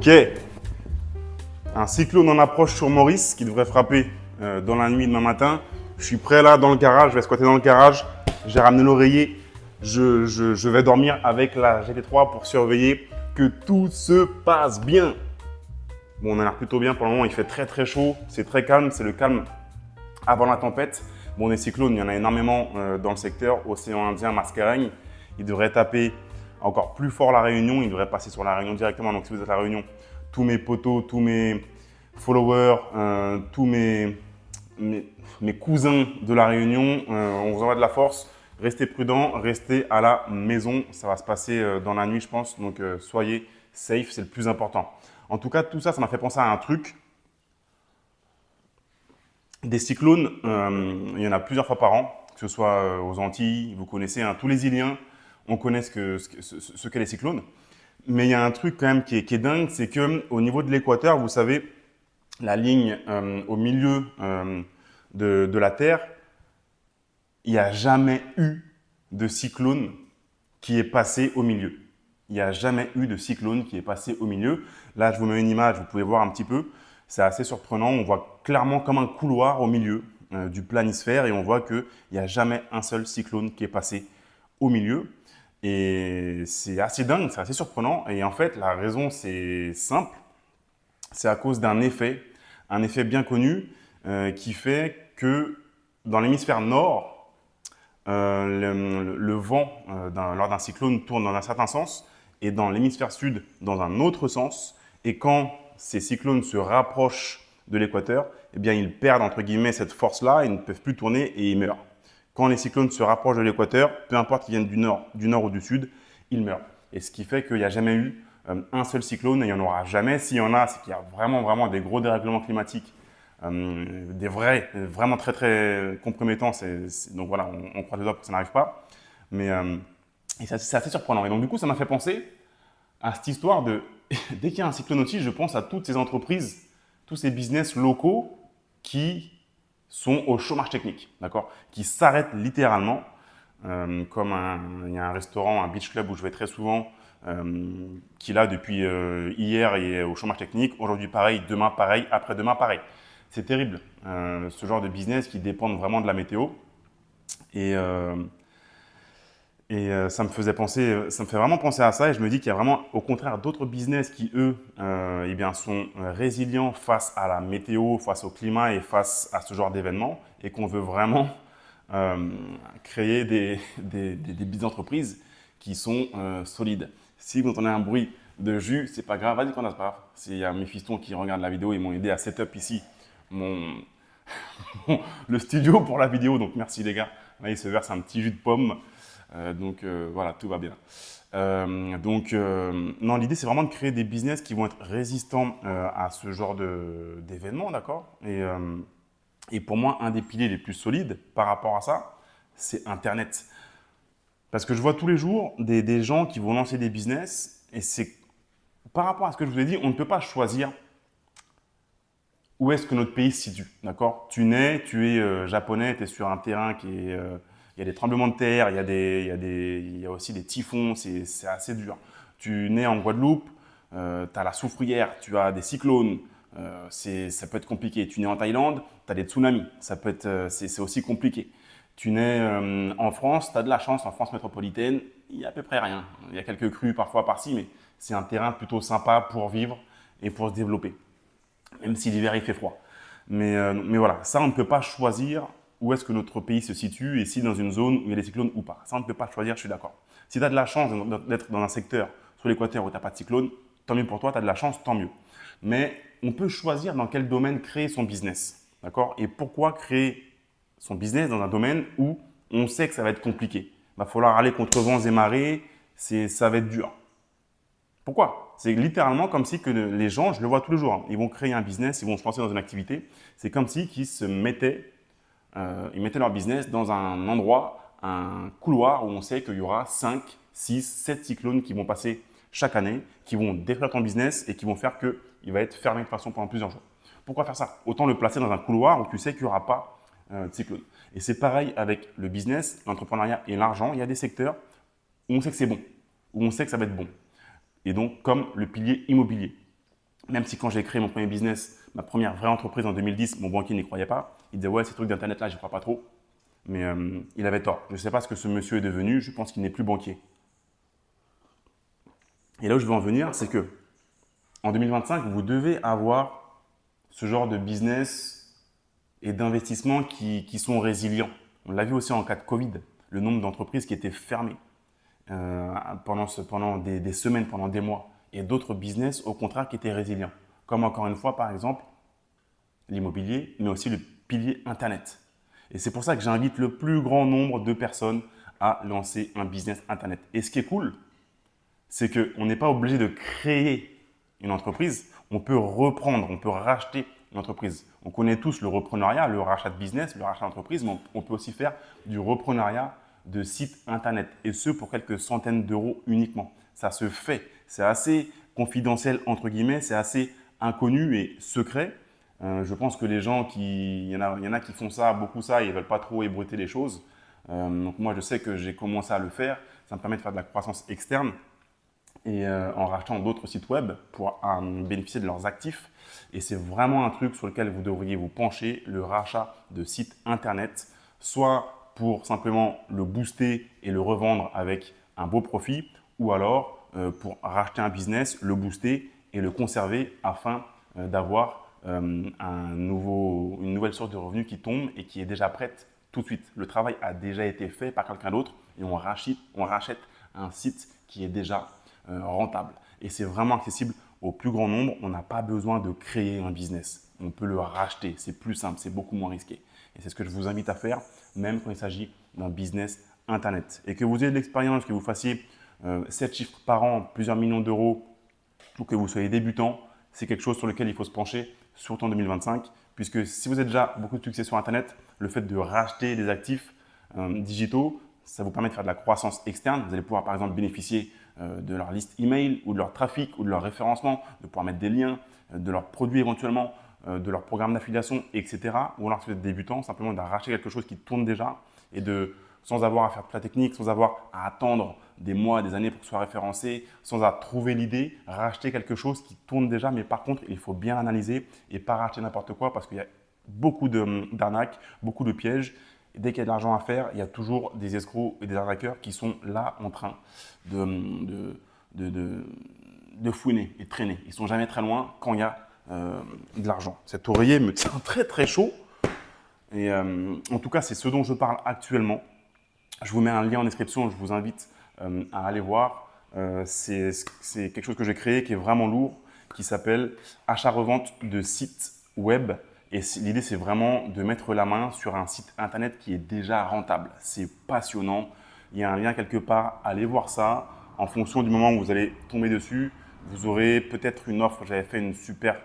Ok. Un cyclone en approche sur Maurice qui devrait frapper dans la nuit demain matin. Je suis prêt là dans le garage, je vais squatter dans le garage. J'ai ramené l'oreiller. Je vais dormir avec la GT3 pour surveiller que tout se passe bien. Bon, on a l'air plutôt bien pour le moment. Il fait très très chaud. C'est très calme. C'est le calme avant la tempête. Bon, des cyclones, il y en a énormément dans le secteur. Océan Indien, Mascareigne. Il devrait taper encore plus fort la Réunion. Il devrait passer sur la Réunion directement. Donc, si vous êtes à la Réunion, tous mes potos, tous mes followers, tous mes cousins de la Réunion, on vous envoie de la force. Restez prudents, restez à la maison. Ça va se passer dans la nuit, je pense. Donc, soyez safe, c'est le plus important. En tout cas, tout ça, ça m'a fait penser à un truc. Des cyclones, il y en a plusieurs fois par an, que ce soit aux Antilles, vous connaissez, hein, tous les Iliens, on connaît ce qu'est les cyclones. Mais il y a un truc quand même qui est dingue, c'est qu'au niveau de l'équateur, vous savez, la ligne au milieu de la Terre, il n'y a jamais eu de cyclone qui est passé au milieu. Il n'y a jamais eu de cyclone qui est passé au milieu. Là, je vous mets une image, vous pouvez voir un petit peu. C'est assez surprenant. On voit clairement comme un couloir au milieu du planisphère et on voit qu'il n'y a jamais un seul cyclone qui est passé au milieu. Et c'est assez dingue, c'est assez surprenant. Et en fait, la raison, c'est simple. C'est à cause d'un effet, un effet bien connu qui fait que dans l'hémisphère nord, le vent lors d'un cyclone tourne dans un certain sens et dans l'hémisphère sud dans un autre sens. Et quand ces cyclones se rapprochent de l'équateur, eh bien, ils perdent entre guillemets cette force-là, ils ne peuvent plus tourner et ils meurent. Quand les cyclones se rapprochent de l'équateur, peu importe qu'ils viennent du nord ou du sud, ils meurent. Et ce qui fait qu'il n'y a jamais eu un seul cyclone et il n'y en aura jamais. S'il y en a, c'est qu'il y a vraiment des gros dérèglements climatiques, vraiment très compromettants. Donc voilà, on croise les doigts pour que ça n'arrive pas. Mais c'est assez surprenant. Et donc du coup, ça m'a fait penser à cette histoire de dès qu'il y a un cyclone aussi, je pense à toutes ces entreprises, tous ces business locaux qui sont au chômage technique, d'accord, qui s'arrêtent littéralement. Comme il y a un restaurant, un beach club où je vais très souvent, qui là depuis hier est au chômage technique. Aujourd'hui pareil, demain pareil, après-demain pareil. C'est terrible, ce genre de business qui dépendent vraiment de la météo. Et ça me fait vraiment penser à ça et je me dis qu'il y a vraiment au contraire d'autres business qui eux eh bien, sont résilients face à la météo, face au climat et face à ce genre d'événements et qu'on veut vraiment créer des business entreprises qui sont solides. Si vous entendez un bruit de jus, c'est pas grave, vas-y, c'est pas grave. Il y a mes fistons qui regardent la vidéo, ils m'ont aidé à setup ici le studio pour la vidéo, donc merci les gars. Là, ils se versent un petit jus de pomme. Voilà, tout va bien. Non, l'idée, c'est vraiment de créer des business qui vont être résistants à ce genre d'événements, d'accord et pour moi, un des piliers les plus solides par rapport à ça, c'est Internet. Parce que je vois tous les jours des gens qui vont lancer des business et c'est par rapport à ce que je vous ai dit, on ne peut pas choisir où est-ce que notre pays se situe, d'accord? Tu es japonais, tu es sur un terrain qui est… il y a des tremblements de terre, il y a aussi des typhons, c'est assez dur. Tu nais en Guadeloupe, tu as la soufrière, tu as des cyclones, ça peut être compliqué. Tu nais en Thaïlande, tu as des tsunamis, c'est aussi compliqué. Tu nais en France, tu as de la chance, en France métropolitaine, il y a à peu près rien. Il y a quelques crues parfois par-ci, mais c'est un terrain plutôt sympa pour vivre et pour se développer, même si l'hiver il fait froid. Mais voilà, ça on ne peut pas choisir où est-ce que notre pays se situe et si dans une zone où il y a des cyclones ou pas. Ça, on ne peut pas choisir, je suis d'accord. Si tu as de la chance d'être dans un secteur sur l'équateur où tu n'as pas de cyclone, tant mieux pour toi, tu as de la chance, tant mieux. Mais on peut choisir dans quel domaine créer son business. D'accord? Et pourquoi créer son business dans un domaine où on sait que ça va être compliqué? Il va falloir aller contre vents et marées, ça va être dur. Pourquoi? C'est littéralement comme si que les gens, je le vois tous les jours, hein, ils vont créer un business, ils vont se lancer dans une activité. C'est comme si ils mettaient leur business dans un endroit, un couloir où on sait qu'il y aura 5, 6, 7 cyclones qui vont passer chaque année, qui vont détruire ton business et qui vont faire qu'il va être fermé de façon pendant plusieurs jours. Pourquoi faire ça? Autant le placer dans un couloir où tu sais qu'il n'y aura pas de cyclone. Et c'est pareil avec le business, l'entrepreneuriat et l'argent. Il y a des secteurs où on sait que c'est bon, où on sait que ça va être bon. Et donc, comme le pilier immobilier. Même si quand j'ai créé mon premier business, ma première vraie entreprise en 2010, mon banquier n'y croyait pas. Il disait ouais, ces trucs d'internet là, j'y crois pas trop. Mais il avait tort. Je ne sais pas ce que ce monsieur est devenu. Je pense qu'il n'est plus banquier. Et là où je veux en venir, c'est que en 2025, vous devez avoir ce genre de business et d'investissements qui sont résilients. On l'a vu aussi en cas de Covid, le nombre d'entreprises qui étaient fermées pendant des semaines, pendant des mois. Et d'autres business, au contraire, qui étaient résilients. Comme encore une fois, par exemple, l'immobilier, mais aussi le pilier Internet. Et c'est pour ça que j'invite le plus grand nombre de personnes à lancer un business Internet. Et ce qui est cool, c'est qu'on n'est pas obligé de créer une entreprise. On peut reprendre, on peut racheter une entreprise. On connaît tous le repreneuriat, le rachat de business, le rachat d'entreprise, mais on peut aussi faire du repreneuriat de site Internet. Et ce, pour quelques centaines d'euros uniquement. Ça se fait. C'est assez confidentiel, entre guillemets. C'est assez inconnu et secret. Je pense que les gens il y en a qui font ça, beaucoup ça, ils ne veulent pas trop ébruiter les choses. Donc moi, je sais que j'ai commencé à le faire. Ça me permet de faire de la croissance externe et en rachetant d'autres sites web pour bénéficier de leurs actifs. Et c'est vraiment un truc sur lequel vous devriez vous pencher, le rachat de sites internet, soit pour simplement le booster et le revendre avec un beau profit, ou alors pour racheter un business, le booster et le conserver afin d'avoir une nouvelle source de revenus qui tombe et qui est déjà prête tout de suite. Le travail a déjà été fait par quelqu'un d'autre et on rachète un site qui est déjà rentable. Et c'est vraiment accessible au plus grand nombre. On n'a pas besoin de créer un business. On peut le racheter. C'est plus simple, c'est beaucoup moins risqué. Et c'est ce que je vous invite à faire, même quand il s'agit d'un business Internet. Et que vous ayez de l'expérience, que vous fassiez 7 chiffres par an, plusieurs millions d'euros, ou que vous soyez débutant, c'est quelque chose sur lequel il faut se pencher, surtout en 2025. Puisque si vous avez déjà beaucoup de succès sur Internet, le fait de racheter des actifs digitaux, ça vous permet de faire de la croissance externe. Vous allez pouvoir par exemple bénéficier de leur liste email ou de leur trafic ou de leur référencement, de pouvoir mettre des liens, de leurs produits éventuellement, de leur programme d'affiliation, etc. Ou alors si vous êtes débutant, simplement de racheter quelque chose qui tourne déjà et sans avoir à faire toute la technique, sans avoir à attendre des mois, des années pour que ce soit référencé, sans avoir trouvé l'idée, racheter quelque chose qui tourne déjà. Mais par contre, il faut bien l'analyser et pas racheter n'importe quoi parce qu'il y a beaucoup d'arnaques, beaucoup de pièges. Et dès qu'il y a de l'argent à faire, il y a toujours des escrocs et des arnaqueurs qui sont là en train de fouiner et de traîner. Ils ne sont jamais très loin quand il y a de l'argent. Cet oreiller me tient très très chaud. Et en tout cas, c'est ce dont je parle actuellement. Je vous mets un lien en description, je vous invite à aller voir. C'est quelque chose que j'ai créé qui est vraiment lourd, qui s'appelle achat-revente de sites web. Et l'idée, c'est vraiment de mettre la main sur un site internet qui est déjà rentable. C'est passionnant. Il y a un lien quelque part. Allez voir ça. En fonction du moment où vous allez tomber dessus, vous aurez peut-être une offre. J'avais fait une super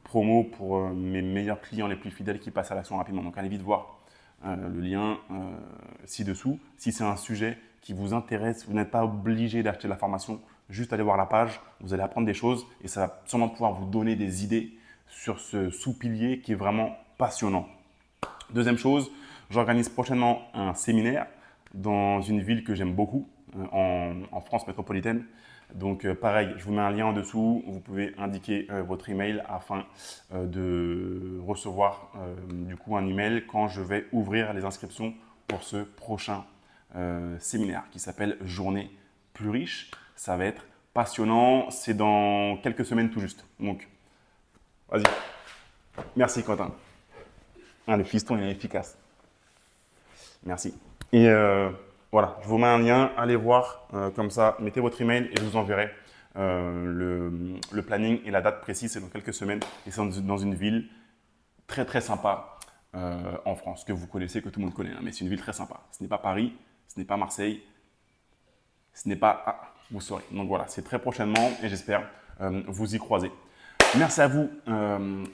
promo pour mes meilleurs clients les plus fidèles qui passent à l'action rapidement. Donc, allez vite voir le lien ci-dessous. Si c'est un sujet qui vous intéresse, vous n'êtes pas obligé d'acheter la formation. Juste allez voir la page. Vous allez apprendre des choses et ça va sûrement pouvoir vous donner des idées sur ce sous-pilier qui est vraiment passionnant. Deuxième chose, j'organise prochainement un séminaire dans une ville que j'aime beaucoup, en France métropolitaine. Donc pareil, je vous mets un lien en dessous, vous pouvez indiquer votre email afin de recevoir du coup un email quand je vais ouvrir les inscriptions pour ce prochain séminaire qui s'appelle Journée plus riche. Ça va être passionnant, c'est dans quelques semaines tout juste. Donc vas-y. Merci Quentin. Le fiston il est efficace. Merci. Et voilà, je vous mets un lien, allez voir comme ça, mettez votre email et je vous enverrai le planning et la date précise, c'est dans quelques semaines. Et c'est dans une ville très très sympa en France, que vous connaissez, que tout le monde connaît, hein, mais c'est une ville très sympa. Ce n'est pas Paris, ce n'est pas Marseille, ce n'est pas… Ah, vous saurez. Donc voilà, c'est très prochainement et j'espère vous y croiser. Merci à vous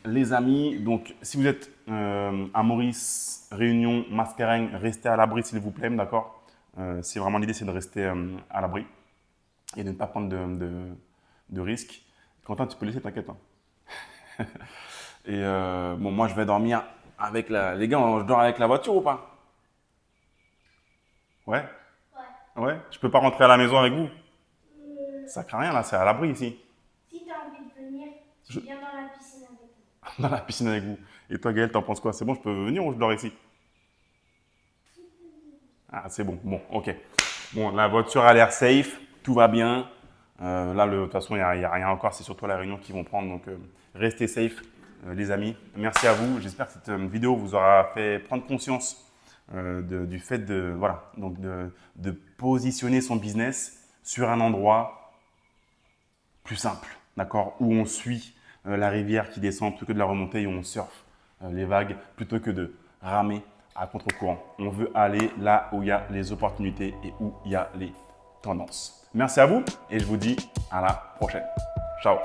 les amis. Donc si vous êtes à Maurice, Réunion, Mascarenhs, restez à l'abri s'il vous plaît, d'accord. C'est vraiment l'idée, c'est de rester à l'abri et de ne pas prendre de risques. Quentin, tu peux laisser, t'inquiète. Hein. Et bon, moi je vais dormir avec les gars, je dors avec la voiture ou pas? Ouais? Ouais? Je peux pas rentrer à la maison avec vous? Ça craint rien là, c'est à l'abri ici. Si tu as envie de venir. Je viens dans la piscine avec vous. Dans la piscine avec vous. Et toi, Gaël, t'en penses quoi? C'est bon, je peux venir ou je dors ici? Ah, c'est bon. Bon, ok. Bon, la voiture a l'air safe, tout va bien. Là, de toute façon, il n'y a rien encore. C'est surtout la réunion qu'ils vont prendre. Donc, restez safe, les amis. Merci à vous. J'espère que cette vidéo vous aura fait prendre conscience du fait voilà, donc de positionner son business sur un endroit plus simple, d'accord, où on suit la rivière qui descend plutôt que de la remonter et où on surfe les vagues plutôt que de ramer à contre-courant. On veut aller là où il y a les opportunités et où il y a les tendances. Merci à vous et je vous dis à la prochaine. Ciao.